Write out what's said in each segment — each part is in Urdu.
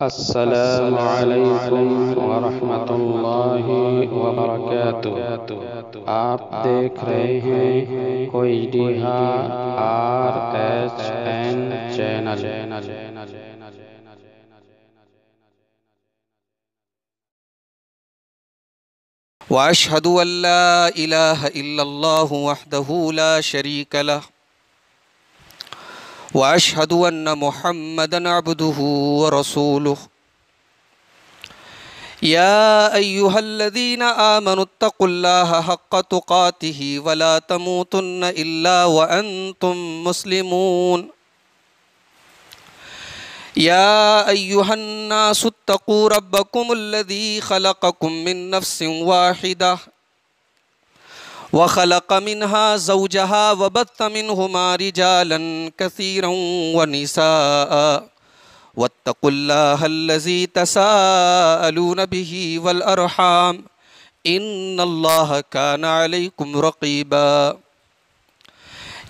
السلام علیکم ورحمۃ اللہ وبرکاتہ۔ آپ دیکھ رہے ہیں کوئی RSN چینل۔ واشهد ان لا اله الا الله وحده لا شريك له واشهد ان محمدا عبده ورسوله يا ايها الذين امنوا اتقوا الله حق تقاته ولا تموتن الا وانتم مسلمون يا أيها الناس اتقوا ربكم الذي خلقكم من نفس واحدة وخلق منها زوجها وبث منهما رجالا كثيرا ونساء واتقوا الله الذي تساءلون به والأرحام إن الله كان عليكم رقيبا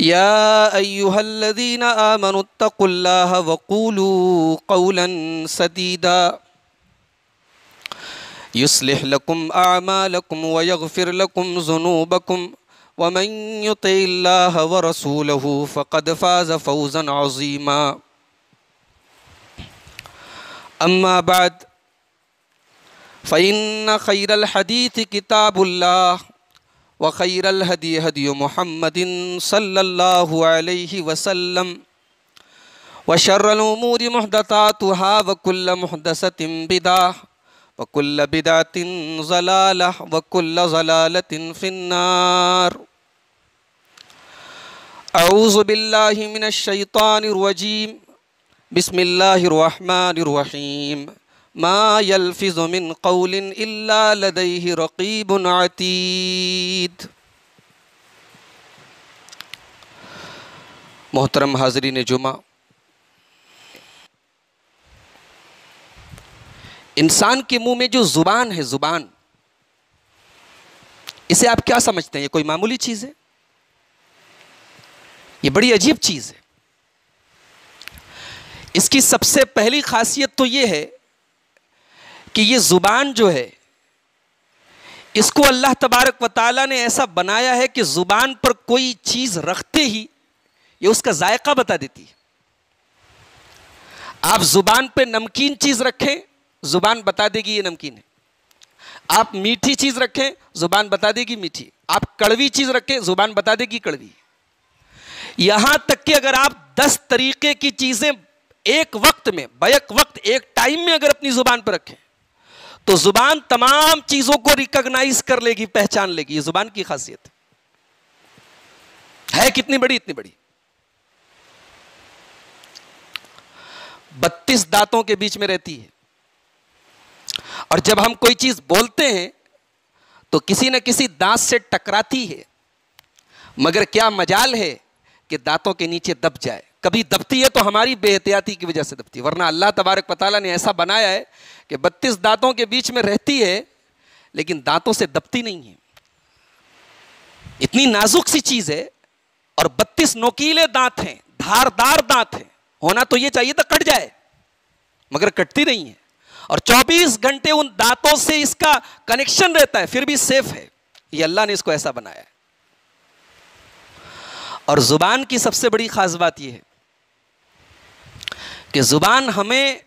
يا أيها الذين آمنوا اتقوا الله وقولوا قولا سديدا يصلح لكم أعمالكم ويغفر لكم ذنوبكم ومن يطع الله ورسوله فقد فاز فوزا عظيما أما بعد فإن خير الحديث كتاب الله وخير الهدي هدي محمد صلى الله عليه وسلم وشر الأمور محدثاتها وكل محدثة بدعة وكل بدعة ضلالة وكل ضلالة في النار أعوذ بالله من الشيطان الرجيم بسم الله الرحمن الرحيم ما يلفظ من قول إلا لديه رقيب عتيد۔ محترم حاضرین جمعہ، انسان کے منہ میں جو زبان ہے، زبان، اسے آپ کیا سمجھتے ہیں؟ یہ کوئی معمولی چیز ہے؟ یہ بڑی عجیب چیز ہے۔ اس کی سب سے پہلی خاصیت تو یہ ہے کہ یہ زبان جو ہے، اس کو اللہ تبارک و تعالیٰ نے ایسا بنایا ہے کہ زبان پر کوئی چیز رکھتے ہی یہ اس کا ذائقہ بتا دیتی ہے۔ آپ زبان پہ نمکین چیز رکھیں، زبان بتا دے گی یہ نمکین ہے۔ آپ میٹھی چیز رکھیں، زبان بتا دے گی میٹھی۔ آپ کڑوی چیز رکھیں، زبان بتا دے گی کڑوی۔ یہاں تک کہ اگر آپ 10 طریقے کی چیزیں ایک وقت میں، بیک وقت، ایک ٹائم میں اگر اپنی زبان پر رکھیں تو زبان تمام چیزوں کو ریکگنائز کر لے گی، پہچان لے گی۔ یہ زبان کی خاصیت ہے کتنی بڑی، اتنی بڑی۔ 32 دانتوں کے بیچ میں رہتی ہے، اور جب ہم کوئی چیز بولتے ہیں تو کسی نہ کسی دانت سے ٹکراتی ہے، مگر کیا مجال ہے کہ دانتوں کے نیچے دب جائے۔ کبھی دبتی ہے تو ہماری بے احتیاطی کی وجہ سے دبتی ہے، ورنہ اللہ تبارک و تعالیٰ نے ایسا بنایا ہے کہ 32 دانتوں کے بیچ میں رہتی ہے لیکن دانتوں سے دبتی نہیں ہے۔ اتنی نازک سی چیز ہے، اور 32 نوکیلے دانت ہیں، دھاردار دانت ہیں۔ ہونا تو یہ چاہیے تھا کٹ جائے، مگر کٹتی نہیں ہے، اور 24 گھنٹے ان دانتوں سے اس کا کنیکشن رہتا ہے، پھر بھی سیف ہے۔ یہ اللہ نے اس کو ایسا بنایا ہے۔ اور زبان کی سب سے بڑی خاص بات یہ ہے کہ زبان ہمیں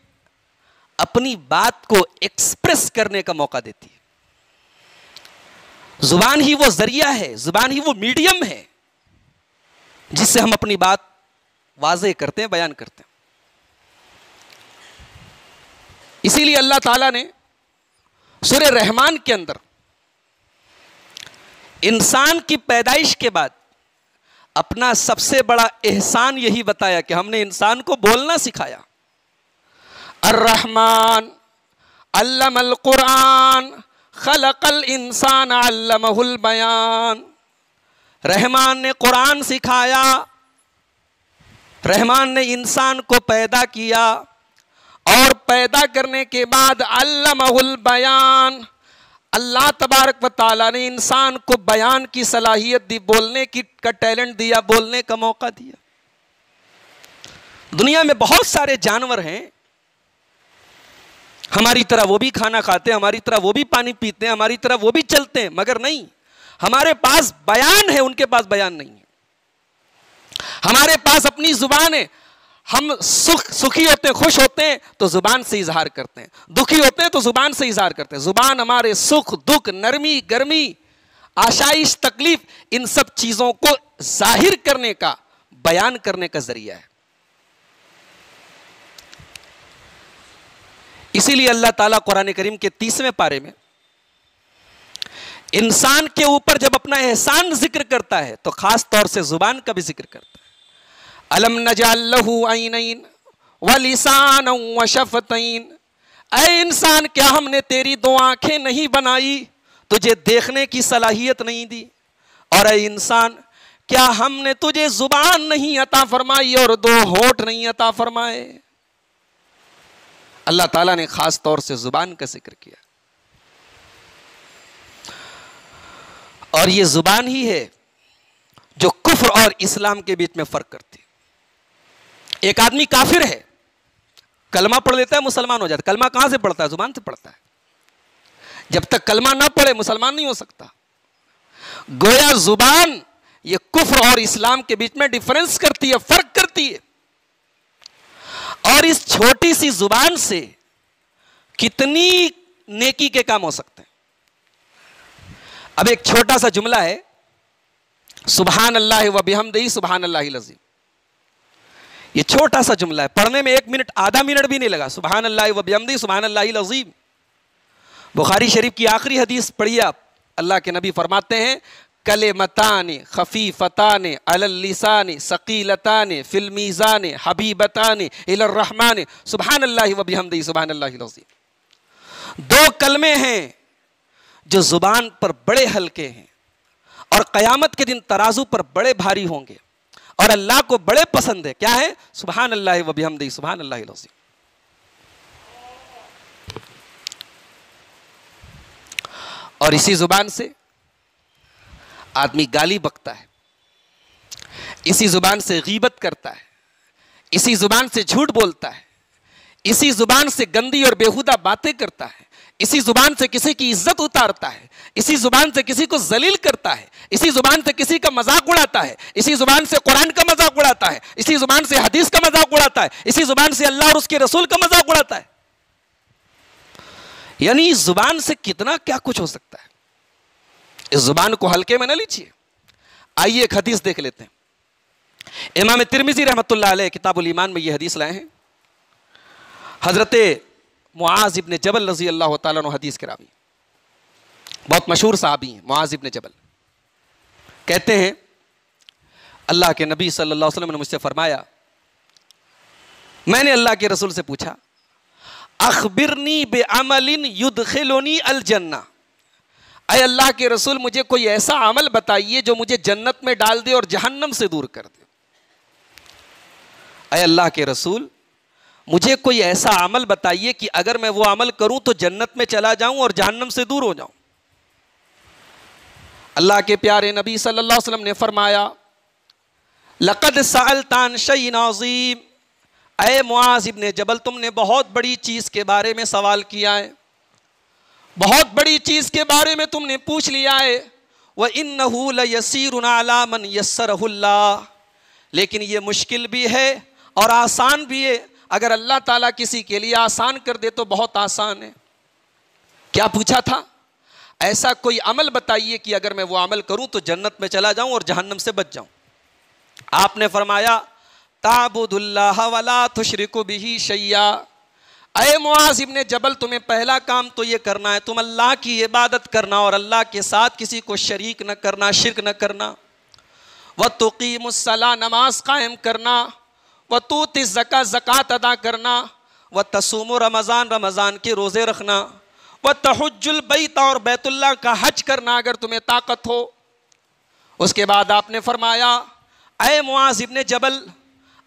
اپنی بات کو ایکسپریس کرنے کا موقع دیتی ہے۔ زبان ہی وہ ذریعہ ہے، زبان ہی وہ میڈیم ہے جس سے ہم اپنی بات واضح کرتے ہیں، بیان کرتے ہیں۔ اسی لیے اللہ تعالیٰ نے سورہ رحمان کے اندر انسان کی پیدائش کے بعد اپنا سب سے بڑا احسان یہی بتایا کہ ہم نے انسان کو بولنا سکھایا۔ الرحمن علم القرآن خلق الانسان علمہ البیان۔ رحمان نے قرآن سکھایا، رحمان نے انسان کو پیدا کیا، اور پیدا کرنے کے بعد علمہ البیان، اللہ تبارک و تعالیٰ نے انسان کو بیان کی صلاحیت دی، بولنے کا ٹیلنٹ دیا، بولنے کا موقع دیا۔ دنیا میں بہت سارے جانور ہیں ہماری طرح وہ بھی کھانا کھاتے ہیں، ہماری طرح وہ بھی پانی پیتے ہیں، ہماری طرح وہ بھی چلتے ہیں، مگر نہیں، ہمارے پاس بیان ہے، ان کے پاس بیان نہیں ہے۔ ہمارے پاس اپنی زبان ہے، ہم سخی ہوتے ہیں، خوش ہوتے ہیں تو زبان سے اظہار کرتے ہیں، دکھی ہوتے ہیں تو زبان سے اظہار کرتے ہیں۔ زبان ہمارے سکھ دکھ، نرمی گرمی، آشائش تکلیف، ان سب چیزوں کو ظاہر کرنے کا، بیان کرنے کا ذریعہ ہے۔ اسی لیے اللہ تعالیٰ قرآن کریم کے 30ویں پارے میں انسان کے اوپر جب اپنا احسان ذکر کرتا ہے تو خاص طور سے زبان کا بھی ذکر کرتا ہے۔ الم نجعل لہ عینین ولسانا وشفتین، اے انسان کیا ہم نے تیری 2 آنکھیں نہیں بنائی، تجھے دیکھنے کی صلاحیت نہیں دی، اور اے انسان کیا ہم نے تجھے زبان نہیں عطا فرمائی اور 2 ہونٹ نہیں عطا فرمائے۔ اللہ تعالیٰ نے خاص طور سے زبان کا ذکر کیا، اور یہ زبان ہی ہے جو کفر اور اسلام کے بیچ میں فرق کرتی ہے۔ ایک آدمی کافر ہے، کلمہ پڑھ لیتا ہے مسلمان ہو جاتا ہے۔ کلمہ کہاں سے پڑھتا ہے؟ زبان سے پڑھتا ہے۔ جب تک کلمہ نہ پڑھے مسلمان نہیں ہو سکتا۔ گویا زبان یہ کفر اور اسلام کے بیچ میں ڈیفرنس کرتی ہے، فرق کرتی ہے، اور اس چھوٹی سی زبان سے کتنی نیکی کے کام ہو سکتے ہیں۔ اب ایک چھوٹا سا جملہ ہے، سبحان اللہ و بحمدہ سبحان اللہ العظیم۔ یہ چھوٹا سا جملہ ہے، پڑھنے میں 1 منٹ آدھا منٹ بھی نہیں لگا، سبحان اللہ و بحمدہ سبحان اللہ العظیم۔ بخاری شریف کی آخری حدیث پڑھیے آپ، اللہ کے نبی فرماتے ہیں کلمتان خفیفتان علی اللسان ثقیلتان فی المیزان حبیبتان الی الرحمن سبحان اللہ و بحمدہ سبحان اللہ العظیم۔ 2 کلمے ہیں جو زبان پر بڑے ہلکے ہیں اور قیامت کے دن ترازو پر بڑے بھاری ہوں گے اور اللہ کو بڑے پسند ہے۔ کیا ہے؟ سبحان اللہ و بحمدہ سبحان اللہ العظیم۔ اور اسی زبان سے آدمی گالی بکتا ہے، اسی زبان سے غیبت کرتا ہے، اسی زبان سے جھوٹ بولتا ہے، اسی زبان سے گندی اور بیہودہ باتیں کرتا ہے، اسی زبان سے کسی کی عزت اتارتا ہے، اسی زبان سے کسی کو ذلیل کرتا ہے، اسی زبان سے کسی کا مذاق اڑاتا ہے، اسی زبان سے قرآن کا مذاق اڑاتا ہے، اسی زبان سے حدیث کا مذاق اڑاتا ہے، اسی زبان سے اللہ اور اس کے رسول کا مذاق اڑاتا ہے۔ یعنی زبان سے کتنا کیا کچھ ہو سکتا ہے۔ اس زبان کو ہلکے میں نہ لیجیے۔ آئیے ایک حدیث دیکھ لیتے ہیں۔ امام ترمذی رحمۃ اللہ علیہ کتاب الایمان میں یہ حدیث لائے ہیں۔ حضرت معاذ ابن جبل رضی اللہ تعالیٰ عنہ حدیث کے راوی، بہت مشہور صحابی ہیں معاذ ابن جبل، کہتے ہیں اللہ کے نبی صلی اللہ علیہ وسلم نے مجھ سے فرمایا، میں نے اللہ کے رسول سے پوچھا اخبرنی بعمل یدخلنی الجنہ، اے اللہ کے رسول مجھے کوئی ایسا عمل بتائیے جو مجھے جنت میں ڈال دے اور جہنم سے دور کر دے۔ اے اللہ کے رسول مجھے کوئی ایسا عمل بتائیے کہ اگر میں وہ عمل کروں تو جنت میں چلا جاؤں اور جہنم سے دور ہو جاؤں۔ اللہ کے پیارے نبی صلی اللہ علیہ وسلم نے فرمایا لقد سألت عن شيء عظیم، اے معاذ ابن جبل تم نے بہت بڑی چیز کے بارے میں سوال کیا ہے، بہت بڑی چیز کے بارے میں تم نے پوچھ لیا ہے۔ وَإِنَّهُ لَيَسِيرٌ عَلَى مَنْ يَسَّرَهُ اللَّهُ، لیکن یہ مشکل بھی ہے اور آسان بھی ہے، اگر اللہ تعالیٰ کسی کے لیے آسان کر دے تو بہت آسان ہے۔ کیا پوچھا تھا؟ ایسا کوئی عمل بتائیے کہ اگر میں وہ عمل کروں تو جنت میں چلا جاؤں اور جہنم سے بچ جاؤں۔ آپ نے فرمایا تعبد اللہ ولا تشرک بہ شیئا، اے معاذ ابن جبل تمہیں پہلا کام تو یہ کرنا ہے، تم اللہ کی عبادت کرنا اور اللہ کے ساتھ کسی کو شریک نہ کرنا، شرک نہ کرنا۔ وَتُقِيمُ الصَّلَاةَ، نماز قائم کرنا۔ وَتُؤْتِ الزَّكَاةَ، زکوٰۃ ادا کرنا۔ وَتَصُومُ رمضان، رمضان کے روزے رکھنا۔ وَتَحُجُّ الْبَيْتَ، اور بیت اللہ کا حج کرنا اگر تمہیں طاقت ہو۔ اس کے بعد آپ نے فرمایا اے معاذ ابن جبل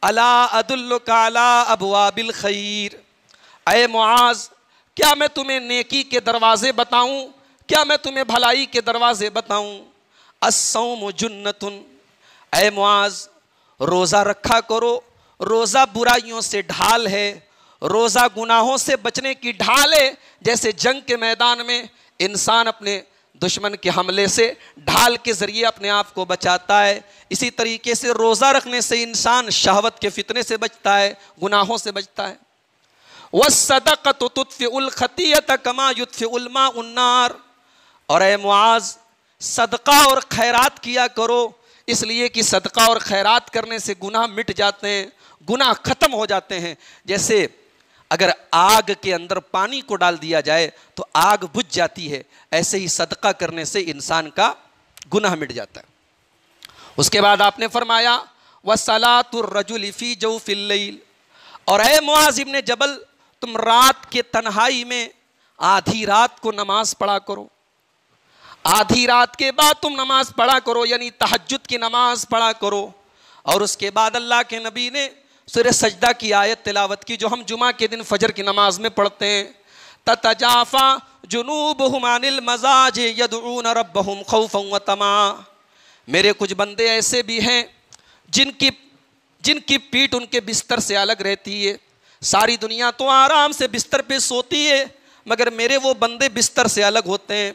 الا ادلک علی ابواب الخیر، اے معاذ کیا میں تمہیں نیکی کے دروازے بتاؤں، کیا میں تمہیں بھلائی کے دروازے بتاؤں؟ الصوم جنۃ، اے معاذ روزہ رکھا کرو، روزہ برائیوں سے ڈھال ہے، روزہ گناہوں سے بچنے کی ڈھال ہے، جیسے جنگ کے میدان میں انسان اپنے دشمن کے حملے سے ڈھال کے ذریعے اپنے آپ کو بچاتا ہے، اسی طریقے سے روزہ رکھنے سے انسان شہوت کے فتنے سے بچتا ہے، گناہوں سے بچتا ہے۔ وَالصَّدَقَةُ تُطْفِئُ الْخَطِيئَةَ كَمَا يُطْفِئُ الْمَاءُ النَّارَ، اور اے معاذ صدقہ اور خیرات کیا کرو، اس لیے کہ صدقہ اور خیرات کرنے سے گناہ مٹ جاتے ہیں، گناہ ختم ہو جاتے ہیں۔ جیسے اگر آگ کے اندر پانی کو ڈال دیا جائے تو آگ بجھ جاتی ہے، ایسے ہی صدقہ کرنے سے انسان کا گناہ مٹ جاتا ہے۔ اس کے بعد آپ نے فرمایا وَصَلَاةُ الرَّجُلِ فِي جَوْفِ اللَّيْلِ، اور اے معاذ ابن جبل تم رات کے تنہائی میں آدھی رات کو نماز پڑھا کرو، آدھی رات کے بعد تم نماز پڑھا کرو، یعنی تہجد کی نماز پڑھا کرو۔ اور اس کے بعد اللہ کے نبی نے سورہ سجدہ کی آیت تلاوت کی جو ہم جمعہ کے دن فجر کی نماز میں پڑھتے ہیں، تَتَجَافَى جُنُوبُهُمْ عَنِ الْمَضَاجِعِ يَدْعُونَ رَبَّهُمْ خَوْفًا وَطَمَعًا، میرے کچھ بندے ایسے بھی ہیں جن کی پیٹھ ان کے بستر سے الگ رہتی ہے، ساری دنیا تو آرام سے بستر پہ سوتی ہے مگر میرے وہ بندے بستر سے الگ ہوتے ہیں۔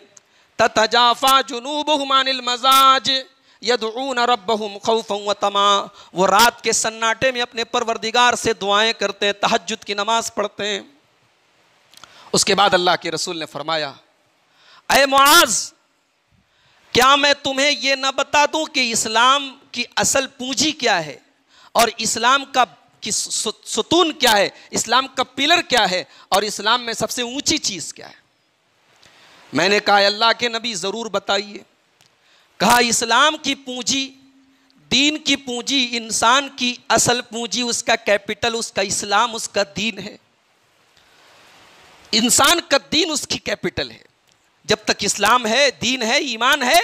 تَتَجَافَى جُنُوبُهُمْ عَنِ الْمَضَاجِعِ يَدْعُونَ رَبَّهُمْ خَوْفًا وَطَمَعًا، وہ رات کے سناٹے میں اپنے پروردگار سے دعائیں کرتے ہیں، تہجد کی نماز پڑھتے ہیں۔ اس کے بعد اللہ کے رسول نے فرمایا اے معاذ کیا میں تمہیں یہ نہ بتا دوں کہ اسلام کی اصل پونجی کیا ہے اور اسلام کا ستون کیا ہے، اسلام کا پلر کیا ہے اور اسلام میں سب سے اونچی چیز کیا ہے؟ میں نے کہا اللہ کے نبی ضرور بتائیے۔ کہا اسلام کی پونجی، دین کی پونجی، انسان کی اصل پونجی، اس کا کیپٹل، اس کا اسلام، اس کا دین ہے۔ انسان کا دین اس کی کیپٹل ہے۔ جب تک اسلام ہے، دین ہے، ایمان ہے،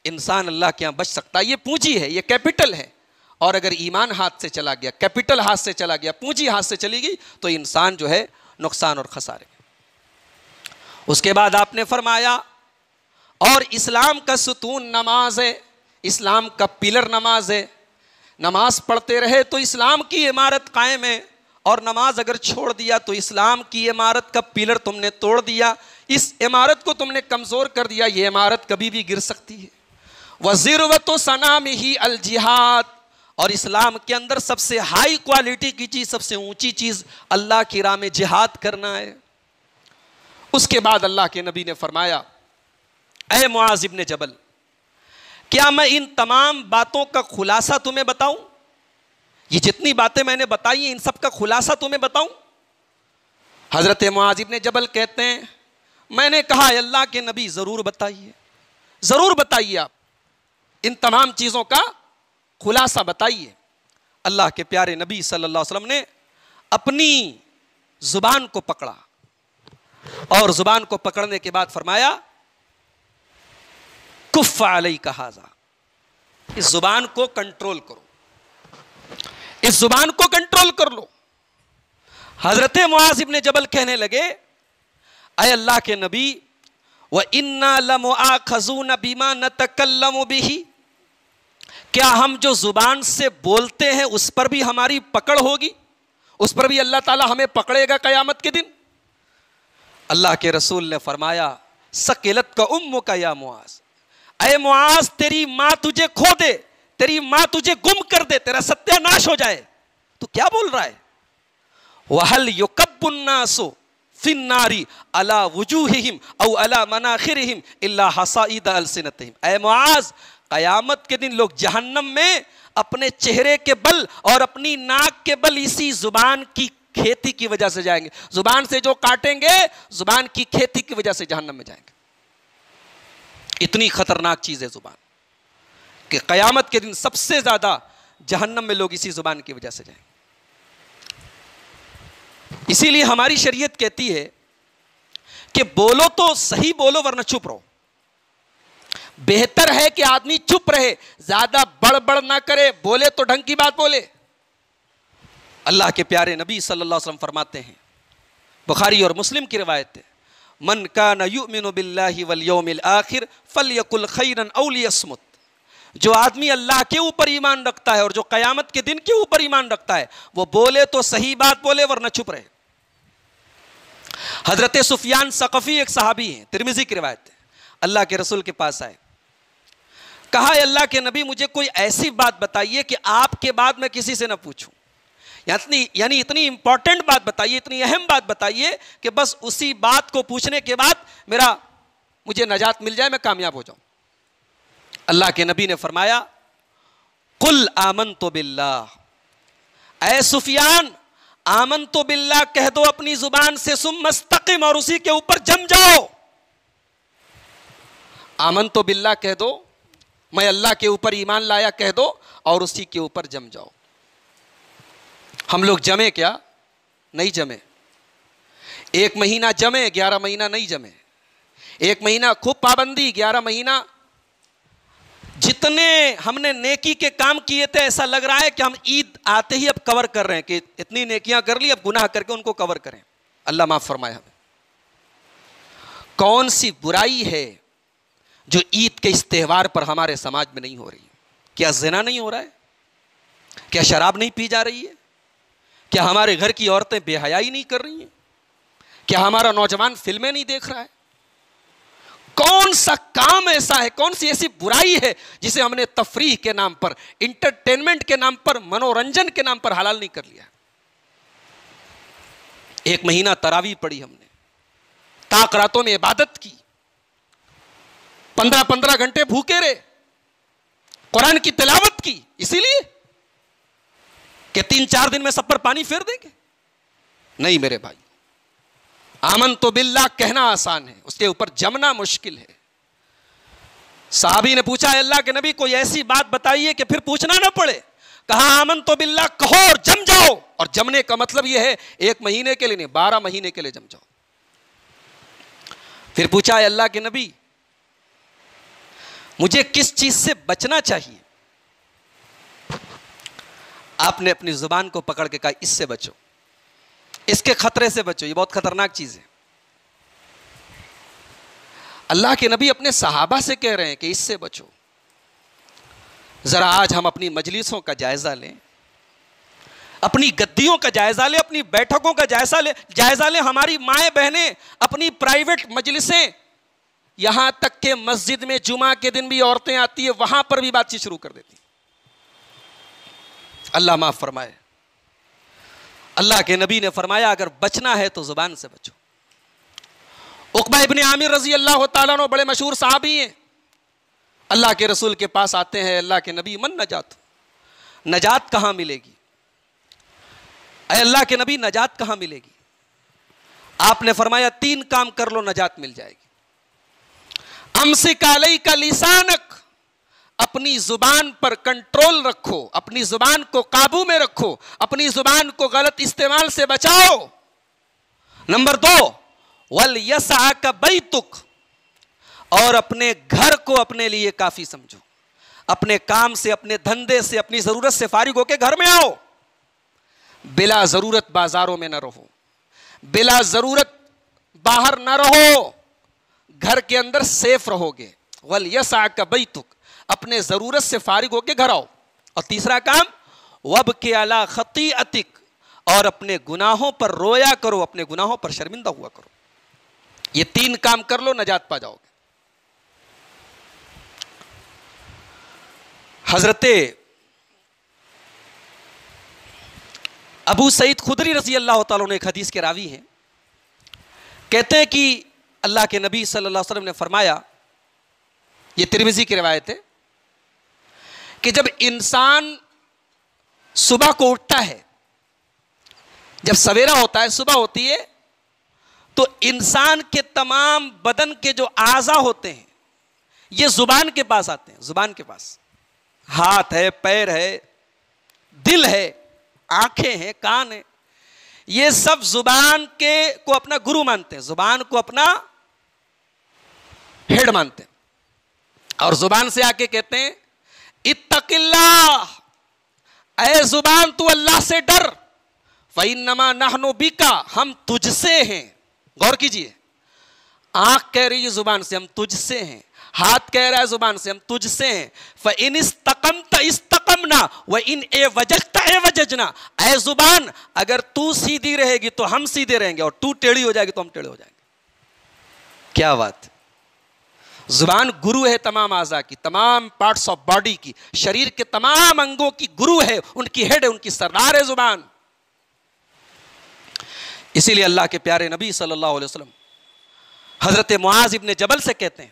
انسان اللہ کے یہاں بچ سکتا ہے۔ یہ پونجی ہے، یہ کیپٹل ہے۔ اور اگر ایمان ہاتھ سے چلا گیا، کیپٹل ہاتھ سے چلا گیا، پونجی ہاتھ سے چلی گئی تو انسان جو ہے نقصان اور خسارے۔ اس کے بعد آپ نے فرمایا اور اسلام کا ستون نماز ہے، اسلام کا پلر نماز ہے۔ نماز پڑھتے رہے تو اسلام کی عمارت قائم ہے، اور نماز اگر چھوڑ دیا تو اسلام کی عمارت کا پلر تم نے توڑ دیا، اس عمارت کو تم نے کمزور کر دیا، یہ عمارت کبھی بھی گر سکتی ہے۔ وَذِرْوَةُ صَنَامِهِ الْجِهَادُ، اور اسلام کے اندر سب سے ہائی کوالٹی کی چیز، سب سے اونچی چیز اللہ کی راہ میں جہاد کرنا ہے۔ اس کے بعد اللہ کے نبی نے فرمایا اے معاذ ابن جبل کیا میں ان تمام باتوں کا خلاصہ تمہیں بتاؤں؟ یہ جتنی باتیں میں نے بتائی ہیں ان سب کا خلاصہ تمہیں بتاؤں؟ حضرت معاذ ابن جبل کہتے ہیں میں نے کہا اے اللہ کے نبی ضرور بتائیے، ضرور بتائیے، آپ ان تمام چیزوں کا خلاصہ بتائیے۔ اللہ کے پیارے نبی صلی اللہ علیہ وسلم نے اپنی زبان کو پکڑا اور زبان کو پکڑنے کے بعد فرمایا کف علیک ھذا، اس زبان کو کنٹرول کرو، اس زبان کو کنٹرول کر لو۔ حضرت معاذ ابن جبل کہنے لگے اے اللہ کے نبی وَإِنَّا لَمُؤَاخَذُونَ بِمَا نَتَكَلَّمُ بِهِ، کیا ہم جو زبان سے بولتے ہیں اس پر بھی ہماری پکڑ ہوگی، اس پر بھی اللہ تعالی ہمیں پکڑے گا قیامت کے دن؟ اللہ کے رسول نے فرمایا ثقلت کا امک یا معاذ، اے معاذ تیری ماں تجھے کھو دے، تیری ماں تجھے گم کر دے، تیرا ستیہ ناش ہو جائے، تو کیا بول رہا ہے؟ وَهَلْ يُكَبُّ النَّاسُ فِي النَّارِ عَلَى وُجُوهِهِمْ أَوْ عَلَى مَنَاخِرِهِمْ إِلَّا حَصَائِدَ أَلْسِنَتِهِمْ، اے معاذ قیامت کے دن لوگ جہنم میں اپنے چہرے کے بل اور اپنی ناک کے بل اسی زبان کی کھیتی کی وجہ سے جائیں گے، زبان سے جو کاٹیں گے زبان کی کھیتی کی وجہ سے جہنم میں جائیں گے۔ اتنی خطرناک چیز ہے زبان کہ قیامت کے دن سب سے زیادہ جہنم میں لوگ اسی زبان کی وجہ سے جائیں گے۔ اسی لیے ہماری شریعت کہتی ہے کہ بولو تو صحیح بولو ورنہ چپ رہو۔ بہتر ہے کہ آدمی چپ رہے، زیادہ بڑ بڑ نہ کرے، بولے تو ڈھنگ کی بات بولے۔ اللہ کے پیارے نبی صلی اللہ علیہ وسلم فرماتے ہیں، بخاری اور مسلم کی روایت ہے، من کان یؤمن باللہ والیوم الآخر فلیقل خیرا او لیصمت، جو آدمی اللہ کے اوپر ایمان رکھتا ہے اور جو قیامت کے دن کے اوپر ایمان رکھتا ہے وہ بولے تو صحیح بات بولے ورنہ چپ رہے۔ حضرت سفیان ثقفی ایک صحابی ہیں، ترمذی کی روایت ہے، اللہ کے رسول کے پاس آئے، کہا اے اللہ کے نبی مجھے کوئی ایسی بات بتائیے کہ آپ کے بعد میں کسی سے نہ پوچھوں، یعنی اتنی امپورٹنٹ بات بتائیے، اتنی اہم بات بتائیے کہ بس اسی بات کو پوچھنے کے بعد مجھے نجات مل جائے، میں کامیاب ہو جاؤں۔ اللہ کے نبی نے فرمایا قل آمنت باللہ، اے سفیان آمنت باللہ کہہ دو اپنی زبان سے، ثم استقم، اور اسی کے اوپر جم جاؤ۔ آمنت باللہ کہہ دو، میں اللہ کے اوپر ایمان لایا کہہ دو، اور اسی کے اوپر جم جاؤ۔ ہم لوگ جمے کیا؟ نہیں جمے۔ 1 مہینہ جمے، 11 مہینہ نہیں جمے۔ 1 مہینہ خوب پابندی، 11 مہینہ جتنے ہم نے نیکی کے کام کیے تھے ایسا لگ رہا ہے کہ ہم عید آتے ہی اب کور کر رہے ہیں کہ اتنی نیکیاں کر لی، اب گناہ کر کے ان کو کور کریں۔ اللہ معاف فرمائے ہمیں۔ کون سی برائی ہے جو عید کے اس تہوار پر ہمارے سماج میں نہیں ہو رہی؟ کیا زنا نہیں ہو رہا ہے؟ کیا شراب نہیں پی جا رہی ہے؟ کیا ہمارے گھر کی عورتیں بے حیائی نہیں کر رہی ہیں؟ کیا ہمارا نوجوان فلمیں نہیں دیکھ رہا ہے؟ کون سا کام ایسا ہے، کون سی ایسی برائی ہے جسے ہم نے تفریح کے نام پر، انٹرٹینمنٹ کے نام پر، منورنجن کے نام پر حلال نہیں کر لیا؟ 1 مہینہ تراویح پڑھی ہم نے، تاک راتوں میں عبادت کی، 15 گھنٹے بھوکے رہے، قرآن کی تلاوت کی، اسی لیے کہ 3-4 دن میں سب پر پانی پھیر دیں گے؟ نہیں میرے بھائی، آمن تو باللہ کہنا آسان ہے، اس کے اوپر جمنا مشکل ہے۔ صحابی نے پوچھا اے اللہ کے نبی کوئی ایسی بات بتائیے کہ پھر پوچھنا نہ پڑے۔ کہا آمن تو باللہ کہو اور جم جاؤ، اور جمنے کا مطلب یہ ہے 1 مہینے کے لیے نہیں، 12 مہینے کے لیے جم جاؤ۔ پھر پوچھا اے اللہ کے نبی مجھے کس چیز سے بچنا چاہیے؟ آپ نے اپنی زبان کو پکڑ کے کہا اس سے بچو، اس کے خطرے سے بچو، یہ بہت خطرناک چیز ہے۔ اللہ کے نبی اپنے صحابہ سے کہہ رہے ہیں کہ اس سے بچو۔ ذرا آج ہم اپنی مجلسوں کا جائزہ لیں، اپنی گدیوں کا جائزہ لیں، اپنی بیٹھکوں کا جائزہ لیں، ہماری مائیں بہنیں اپنی پرائیویٹ مجلسیں، یہاں تک کہ مسجد میں جمعہ کے دن بھی عورتیں آتی ہیں، وہاں پر بھی بات چیت شروع کر دیتی۔ اللہ معاف فرمائے۔ اللہ کے نبی نے فرمایا اگر بچنا ہے تو زبان سے بچو۔ عقبہ ابن عامر رضی اللہ تعالیٰ عنہ بڑے مشہور صحابی ہیں، اللہ کے رسول کے پاس آتے ہیں، اللہ کے نبی من نجات، نجات کہاں ملے گی؟ اے اللہ کے نبی نجات کہاں ملے گی؟ آپ نے فرمایا 3 کام کر لو نجات مل جائے گی۔ امسک علیک لسانک، اپنی زبان پر کنٹرول رکھو، اپنی زبان کو قابو میں رکھو، اپنی زبان کو غلط استعمال سے بچاؤ۔ نمبر 2 وَلْيَسْعَكَ بَيْتُكَ، اور اپنے گھر کو اپنے لیے کافی سمجھو، اپنے کام سے، اپنے دھندے سے، اپنی ضرورت سے فارغ ہو کے گھر میں آؤ، بلا ضرورت بازاروں میں نہ رہو، بلا ضرورت باہر نہ رہو، گھر کے اندر سیف رہو گے۔ وَلْيَسْعَكَ بَيْتُكَ، اپنے ضرورت سے فارغ ہو کے گھر آؤ۔ اور تیسرا کام وَابْكِ عَلَىٰ خَطِيئَتِكَ، اور اپنے گناہوں پر رویا کرو، اپنے گناہوں پر شرمندہ ہوا کرو۔ یہ 3 کام کر لو نجات پا جاؤ گے۔ حضرت ابو سعید خدری رضی اللہ تعالیٰ عنہ ایک حدیث کے راوی ہیں، کہتے ہیں کہ اللہ کے نبی صلی اللہ علیہ وسلم نے فرمایا، یہ ترمذی کی روایت ہے، کہ جب انسان صبح کو اٹھتا ہے، جب سویرا ہوتا ہے، صبح ہوتی ہے، تو انسان کے تمام بدن کے جو اعضاء ہوتے ہیں یہ زبان کے پاس آتے ہیں، زبان کے پاس، ہاتھ ہے، پیر ہے، دل ہے، آنکھیں ہیں، کان ہیں، یہ سب زبان کو اپنا گرو مانتے ہیں، زبان کو اپنا ہیڈ مانتے ہیں، اور زبان سے آ کے کہتے ہیں اتق اللہ، اے زبان تو اللہ سے ڈر، فَإِنَّمَا نَحْنُ بِكَ، ہم تجھ سے ہیں۔ غور کیجئے، آنکھ کہہ رہی ہے زبان سے ہم تجھ سے ہیں، ہاتھ کہہ رہا ہے زبان سے ہم تجھ سے ہیں. فَإِنِ اسْتَقَمْتَ اسْتَقَمْنَا وَإِنْ اِعْوَجَجْتَ اِعْوَجَجْنَا. اے زبان اگر تو سیدھی رہے گی تو ہم سیدھے رہیں گے, اور تو ٹیڑھی ہو جائے گی تو ہم ٹیڑھے ہو جائیں گے. کیا بات. زبان گرو ہے تمام اعضاء کی, تمام پارٹس آف باڈی کی, شریر کے تمام انگوں کی گرو ہے, ان کی ہیڈ ہے, ان کی سردار ہے زبان. اسی لیے اللہ کے پیارے نبی صلی اللہ علیہ وسلم حضرت معاذ ابن جبل سے کہتے ہیں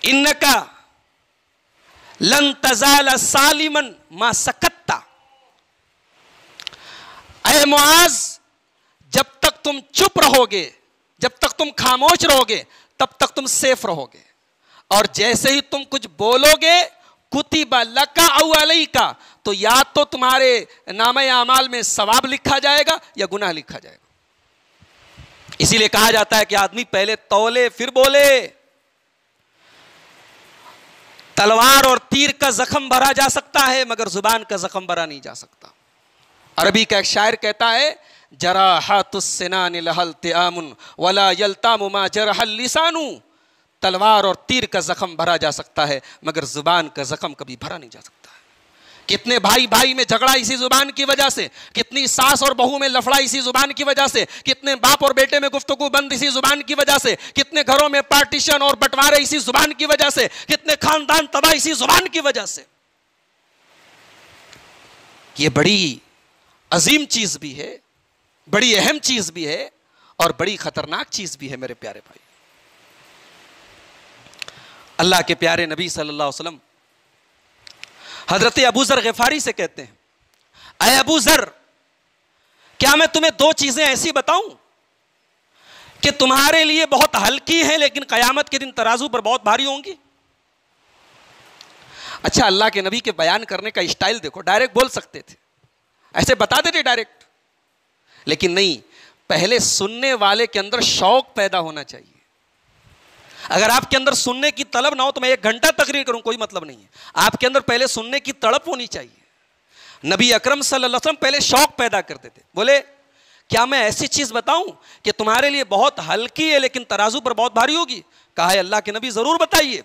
انکا لن تزال سالما ما سکتا. اے معاذ جب تک تم چپ رہو گے, جب تک تم خاموش رہو گے, تب تک تم سیف رہو گے, اور جیسے ہی تم کچھ بولو گے کتب لک او علیک, تو یا تو تمہارے نامہ اعمال میں ثواب لکھا جائے گا یا گناہ لکھا جائے گا. اسی لیے کہا جاتا ہے کہ آدمی پہلے تولے پھر بولے. تلوار اور تیر کا زخم بھرا جا سکتا ہے مگر زبان کا زخم بھرا نہیں جا سکتا. عربی کا ایک شاعر کہتا ہے جراحات السنان لها التئام ولا يلتام ما جرح اللسان. تلوار اور تیر کا زخم بھرا جا سکتا ہے مگر زبان کا زخم کبھی بھرا نہیں جا سکتا. کتنے بھائی بھائی میں جھگڑا اسی زبان کی وجہ سے, کتنی ساس اور بہو میں لفڑا اسی زبان کی وجہ سے, کتنے باپ اور بیٹے میں گفتگو بند اسی زبان کی وجہ سے, کتنے گھروں میں پارٹیشن اور بٹوارے اسی زبان کی وجہ سے, کتنے خاندان تباہ اسی زبان کی وجہ سے. یہ بڑی عظیم چیز بھی ہے, بڑی اہم چیز بھی ہے, اور بڑی خطرناک چیز بھی ہے میرے پیارے بھائی. اللہ کے پیارے نبی صلی اللہ علیہ وسلم حضرت ابو ذر غفاری سے کہتے ہیں اے ابو ذر کیا میں تمہیں دو چیزیں ایسی بتاؤں کہ تمہارے لیے بہت ہلکی ہیں لیکن قیامت کے دن ترازو پر بہت بھاری ہوں گی. اچھا اللہ کے نبی کے بیان کرنے کا اسٹائل دیکھو, ڈائریکٹ بول سکتے تھے, ایسے بتا دیتے ڈائریکٹ, لیکن نہیں, پہلے سننے والے کے اندر شوق پیدا ہونا چاہیے. اگر آپ کے اندر سننے کی طلب نہ ہو تو میں 1 گھنٹہ تقریر کروں کوئی مطلب نہیں ہے. آپ کے اندر پہلے سننے کی تڑپ ہونی چاہیے. نبی اکرم صلی اللہ علیہ وسلم پہلے شوق پیدا کرتے تھے. بولے کیا میں ایسی چیز بتاؤں کہ تمہارے لیے بہت ہلکی ہے لیکن ترازو پر بہت بھاری ہوگی؟ کہا ہے اللہ کے نبی ضرور بتائیے.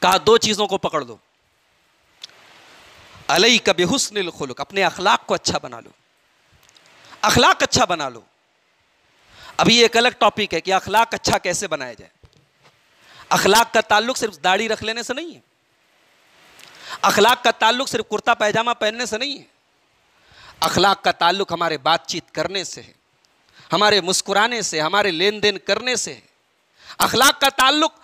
کہا 2 چیزوں کو پکڑ لو. علیک بحسن الخلق, اپنے اخلاق کو اچھا بنا لو, اخلاق اچھا بنا لو. ابھی ایک الگ ٹاپک ہے کہ اخلاق اچھا کیسے بنایا جائے. اخلاق کا تعلق صرف داڑھی رکھ لینے سے نہیں ہے, اخلاق کا تعلق صرف کرتا پیجامہ پہننے سے نہیں ہے. اخلاق کا تعلق ہمارے بات چیت کرنے سے ہے, ہمارے مسکرانے سے, ہمارے لین دین کرنے سے ہے. اخلاق کا تعلق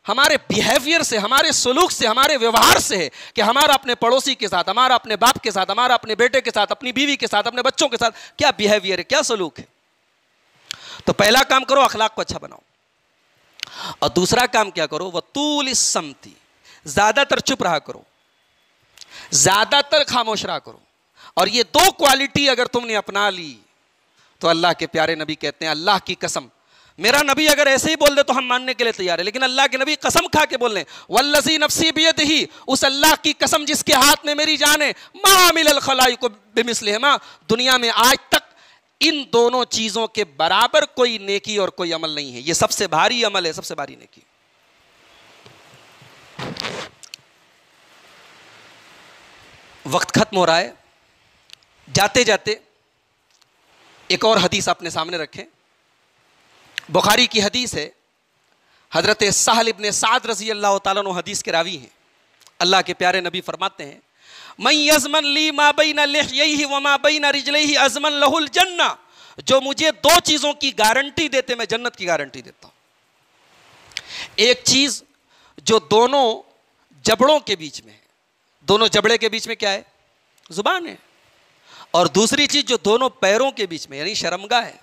ہمارے بیہیویئر سے, ہمارے سلوک سے, ہمارے ویوہار سے ہے کہ ہمارا اپنے پڑوسی کے ساتھ, ہمارا اپنے باپ کے ساتھ, ہمارا اپنے بیٹے کے ساتھ, اپنی بیوی کے ساتھ, اپنے بچوں کے ساتھ کیا بیہیویئر ہے, کیا سلوک ہے. تو پہلا کام کرو اخلاق کو اچھا بناؤ, اور دوسرا کام کیا کرو وطول الصمت, زیادہ تر چپ رہا کرو, زیادہ تر خاموش رہا کرو. اور یہ 2 کوالٹی اگر تم نے اپنا لی تو اللہ کے پیارے نبی کہتے ہیں اللہ کی قسم, میرا نبی اگر ایسے ہی بول دے تو ہم ماننے کے لیے تیار ہے, لیکن اللہ کے نبی قسم کھا کے بول رہے ہیں والذی نفسی بیدہ, اس اللہ کی قسم جس کے ہاتھ میں میری جان ہے, ما عمل الخلائق بمثلہما, دنیا میں آج تک ان دونوں چیزوں کے برابر کوئی نیکی اور کوئی عمل نہیں ہے. یہ سب سے بھاری عمل ہے, سب سے بھاری نیکی. وقت ختم ہو رہا ہے, جاتے جاتے ایک اور حدیث اپنے سامنے رکھیں. بخاری کی حدیث ہے, حضرت سہل ابن سعد رضی اللہ تعالیٰ عنہ حدیث کے راوی ہیں. اللہ کے پیارے نبی فرماتے ہیں من یضمن لی ما بین لحییہ وما بین رجلیہ اضمن لہ الجنہ, جو مجھے 2 چیزوں کی گارنٹی دیتے میں جنت کی گارنٹی دیتا ہوں. ایک چیز جو دونوں جبڑوں کے بیچ میں ہے, دونوں جبڑے کے بیچ میں کیا ہے, زبان ہے. اور دوسری چیز جو دونوں پیروں کے بیچ میں یعنی شرمگاہ ہے.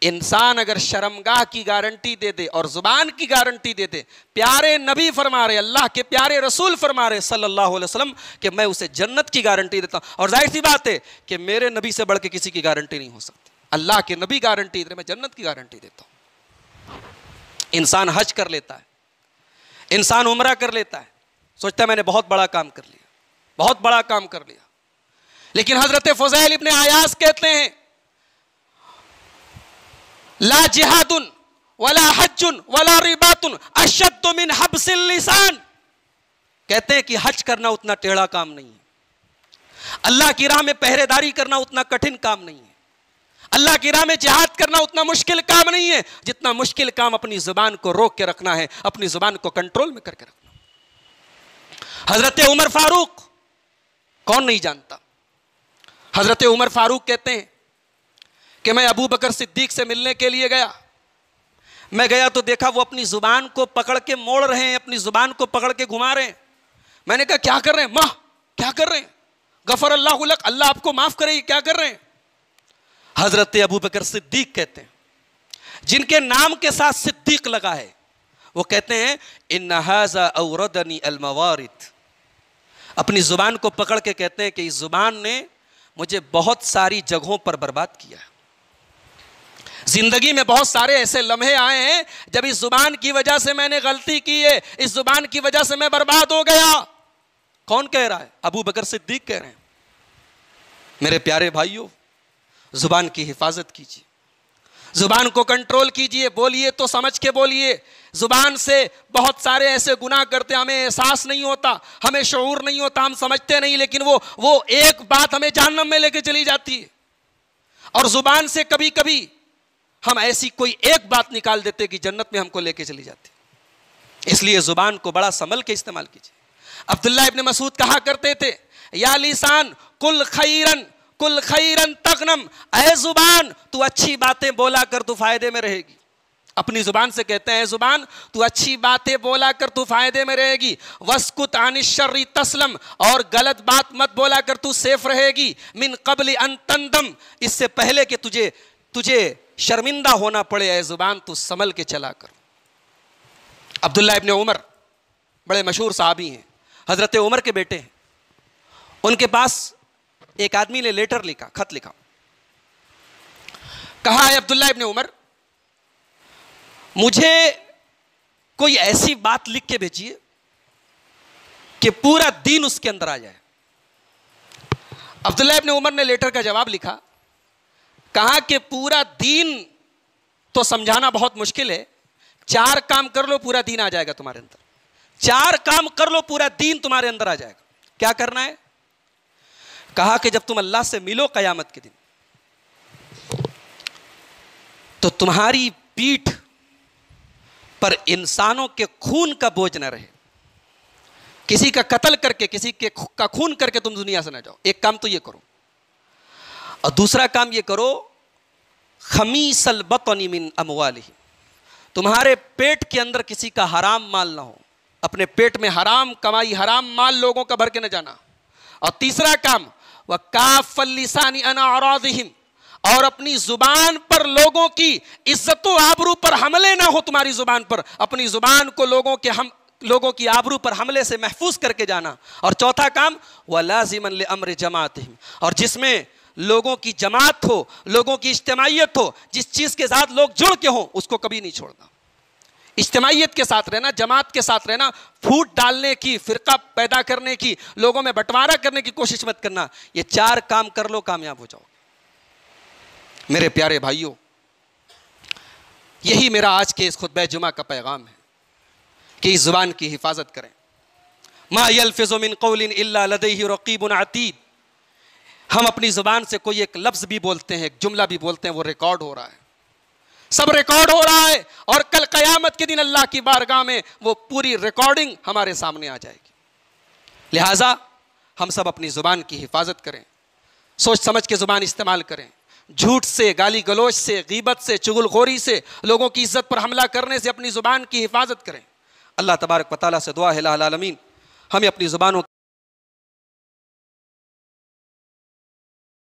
انسان اگر شرمگاہ کی گارنٹی دے دے اور زبان کی گارنٹی دے دے, پیارے نبی فرما رہے, اللہ کے پیارے رسول فرما رہے صلی اللہ علیہ وسلم کہ میں اسے جنت کی گارنٹی دیتا ہوں. اور ظاہر سی بات ہے کہ میرے نبی سے بڑھ کے کسی کی گارنٹی نہیں ہو سکتی. اللہ کے نبی گارنٹی دے رہے, میں جنت کی گارنٹی دیتا ہوں. انسان حج کر لیتا ہے, انسان عمرہ کر لیتا ہے, سوچتا ہے میں نے بہت بڑا کام کر لیا, بہت بڑا کام کر لیا. لیکن حضرت فضیل ابن عیاض کہتے ہیں لا جہاد ولا حج ولا رباط اشد من حبس اللسان. کہتے ہیں کہ حج کرنا اتنا ٹیڑھا کام نہیں ہے, اللہ کی راہ میں پہرے داری کرنا اتنا کٹھن کام نہیں ہے, اللہ کی راہ میں جہاد کرنا اتنا مشکل کام نہیں ہے جتنا مشکل کام اپنی زبان کو روک کے رکھنا ہے, اپنی زبان کو کنٹرول میں کر کے رکھنا. حضرت عمر فاروق کون نہیں جانتا. حضرت عمر فاروق کہتے ہیں کہ میں ابو بکر صدیق سے ملنے کے لیے گیا. میں گیا تو دیکھا وہ اپنی زبان کو پکڑ کے موڑ رہے ہیں, اپنی زبان کو پکڑ کے گھما رہے ہیں. میں نے کہا کیا کر رہے ہیں ماں, کیا کر رہے ہیں, غفر اللہ لک, اللہ آپ کو معاف کرے, کیا کر رہے ہیں. حضرت ابو بکر صدیق کہتے ہیں جن کے نام کے ساتھ صدیق لگا ہے, وہ کہتے ہیں ان ھذا اوردنی الموارد. اپنی زبان کو پکڑ کے کہتے ہیں کہ اس زبان نے مجھے بہت ساری جگہوں پر برباد کیا ہے. زندگی میں بہت سارے ایسے لمحے آئے ہیں جب اس زبان کی وجہ سے میں نے غلطی کی ہے, اس زبان کی وجہ سے میں برباد ہو گیا. کون کہہ رہا ہے؟ ابو بکر صدیق کہہ رہے ہیں. میرے پیارے بھائیوں, زبان کی حفاظت کیجیے, زبان کو کنٹرول کیجیے, بولیے تو سمجھ کے بولیے. زبان سے بہت سارے ایسے گناہ کرتے ہمیں احساس نہیں ہوتا, ہمیں شعور نہیں ہوتا, ہم سمجھتے نہیں, لیکن وہ ایک بات ہمیں جہنم میں لے کے چلی جاتی ہے. اور زبان سے کبھی کبھی ہم ایسی کوئی ایک بات نکال دیتے کہ جنت میں ہم کو لے کے چلی جاتی. اس لیے زبان کو بڑا سنبھل کے استعمال کیجیے. عبداللہ ابن مسعود کہا کرتے تھے یا لسان کل خیرن کل خیرن تغنم, اے زبان تو اچھی باتیں بولا کر تو فائدے میں رہے گی. اپنی زبان سے کہتے ہیں زبان تو اچھی باتیں بولا کر تو فائدے میں رہے گی. واسکت عن الشر تسلم, اور غلط بات مت بولا کر تو سیف رہے گی. من قبل ان تندم, اس سے پہلے کہ تجھے شرمندہ ہونا پڑے اے زبان تو سنبھل کے چلا کر. عبداللہ ابن عمر بڑے مشہور صحابی ہیں, حضرت عمر کے بیٹے ہیں. ان کے پاس ایک آدمی نے لیٹر لکھا, خط لکھا, کہا ہے عبداللہ ابن عمر مجھے کوئی ایسی بات لکھ کے بھیجیے کہ پورا دین اس کے اندر آ جائے. عبداللہ ابن عمر نے لیٹر کا جواب لکھا, کہا کہ پورا دین تو سمجھانا بہت مشکل ہے, 4 کام کر لو پورا دین آ جائے گا تمہارے اندر. 4 کام کر لو پورا دین تمہارے اندر آ جائے گا. کیا کرنا ہے؟ کہا کہ جب تم اللہ سے ملو قیامت کے دن تو تمہاری پیٹھ پر انسانوں کے خون کا بوجھ نہ رہے. کسی کا قتل کر کے, کسی کا خون کر کے تم دنیا سے نہ جاؤ. ایک کام تو یہ کرو. اور دوسرا کام یہ کرو خمیس البطن من اموالہم, تمہارے پیٹ کے اندر کسی کا حرام مال نہ ہو. اپنے پیٹ میں حرام کمائی, حرام مال لوگوں کا بھر کے نہ جانا. اور تیسرا کام وَكَافَّ اللِّسَانِ عَنْ أَعْرَاضِهِمْ, اور اپنی زبان پر لوگوں کی عزت و آبرو پر حملے نہ ہو. تمہاری زبان پر, اپنی زبان کو لوگوں کی آبرو پر حملے سے محفوظ کر کے جانا. اور چوتھا کام وَلَازِمًا لِأَمْرِ جَمَاعَتِهِمْ, اور جس میں لوگوں کی جماعت ہو, لوگوں کی اجتماعیت ہو, جس چیز کے ساتھ لوگ جڑ کے ہوں اس کو کبھی نہیں چھوڑنا. اجتماعیت کے ساتھ رہنا, جماعت کے ساتھ رہنا. پھوٹ ڈالنے کی, فرقہ پیدا کرنے کی, لوگوں میں بٹوارا کرنے کی کوشش مت کرنا. یہ 4 کام کر لو, کامیاب ہو جاؤ. میرے پیارے بھائیوں, یہی میرا آج کے اس خطبہ جمعہ کا پیغام ہے کہ اس زبان کی حفاظت کریں. ما یلفظ من قول الا لدیہ رقیب عتید. ہم اپنی زبان سے کوئی ایک لفظ بھی بولتے ہیں, ایک جملہ بھی بولتے ہیں, وہ ریکارڈ ہو رہا ہے, سب ریکارڈ ہو رہا ہے. اور کل قیامت کے دن اللہ کی بارگاہ میں وہ پوری ریکارڈنگ ہمارے سامنے آ جائے گی. لہٰذا ہم سب اپنی زبان کی حفاظت کریں, سوچ سمجھ کے زبان استعمال کریں. جھوٹ سے, گالی گلوچ سے, غیبت سے, چغل خوری سے, لوگوں کی عزت پر حملہ کرنے سے اپنی زبان کی حفاظت کریں. اللہ تبارک و تعالیٰ سے دعا ہے الہ العالمین ہمیں اپنی زبانوں